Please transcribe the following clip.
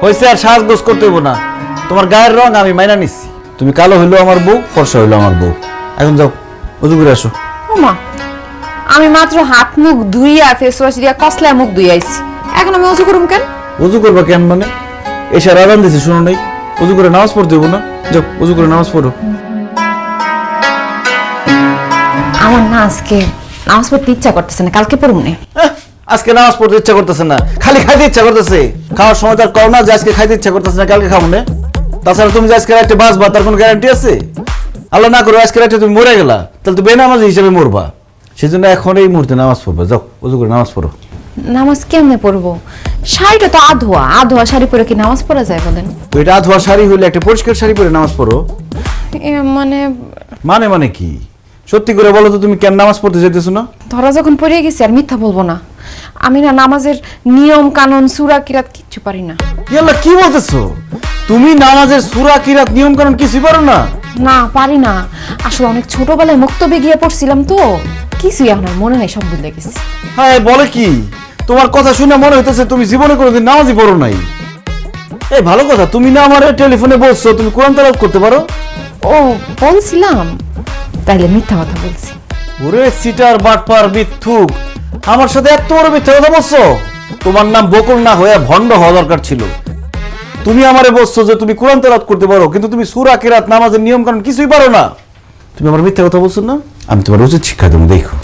হয়েছে, আর সাজগোজ করতে হইব না। তোমার গায়ের রং আমি মাইনা নিচ্ছি। তুমি কালো হইলো আমার বউ, ফর্সা হইলো আমার বউ। এখন যাও, উজু করে আসো। ওমা, আমি মাত্র হাত মুখ ধুইয়া ফেস ওয়াশ দিয়া কসলায় মুখ ধুইয়াইছি, এখন আমি অজু করুম কেন? উজু করবা কেন মানে? এসে আরাম দিছি, শুনো নাই? উজু করে নামাজ পড়তে হইব না? যাও, উজু করে নামাজ পড়ো। আমার না আজকে নামাজ পড়তে ইচ্ছা করতেছে না, কালকে পড়ুম না। আজকে নামাজ পড়তে ইচ্ছা করতেছে না, খালি খাইতে ইচ্ছা করতেছে। খাওয়ার সময় তার কও না যে আজকে খাইতে ইচ্ছা করতেছে না, কালকে খাবো না। তাছাড়া তুমি যে আজকে রাতে বাঁচবা তার কোনো গ্যারান্টি আছে? আল্লাহ না করো আজকে রাতে তুমি মরে গেলা, তাহলে তো বেনামাজি হিসেবে মরবা। সেই জন্য এখন এই মুহূর্তে নামাজ পড়বা। যাও, উজু করে নামাজ পড়ো। নামাজ কেমনে পড়বো? শাড়িটা তো আধোয়া, আধোয়া শাড়ি পরে কি নামাজ পড়া যায় বলেন? তো এটা ধোয়া শাড়ি হইলে একটা পরিষ্কার শাড়ি পরে নামাজ পড়ো। মানে মানে মানে কি? সত্যি করে বলো তো, তুমি কেন নামাজ পড়তে যেতেছো না? ধরা যখন পড়ে গেছি আর মিথ্যা বলবো না। আমি না নামাজের নিয়ম কানুন সূরা কিরাত কিচ্ছু পারি না। ইয়াল্লাহ, কি বলতেছো? তুমি নামাজের সূরা কিরাত নিয়ম কানুন কিছুই পারো না? না, পারি না। আসলে অনেক ছোটবেলায় মুক্তবে গিয়ে পড়ছিলাম তো, কিছুই এখন আর মনে নেই, সব ভুলে গেছি। হ্যাঁ, বলে কি? তোমার কথা শুনে মনে হইতেছে তুমি জীবনে কোনোদিন নামাজই পড়ো নাই। এই ভালো কথা, তুমি না আমার টেলিফোনে বলছো তুমি কোরআন তেলাওয়াত করতে পারো। ও, বলছিলাম? তাইলে মিথ্যা কথা বলছি। ওরে সিটার বাটপার মিথ্যুক, আমার সাথে এত বড় মিথ্যা কথা বলছো? তোমার নাম বকুল না হয়ে ভণ্ড হওয়া দরকার ছিল। তুমি আমারে বলছো যে তুমি কোরআন তেলাওয়াত করতে পারো, কিন্তু তুমি সূরা কিরাত নামাজের নিয়ম কানুন কিছুই পারো না। তুমি আমার মিথ্যা কথা বলছো না? আমি তোমার উচিত শিক্ষা দেবো, দেখো।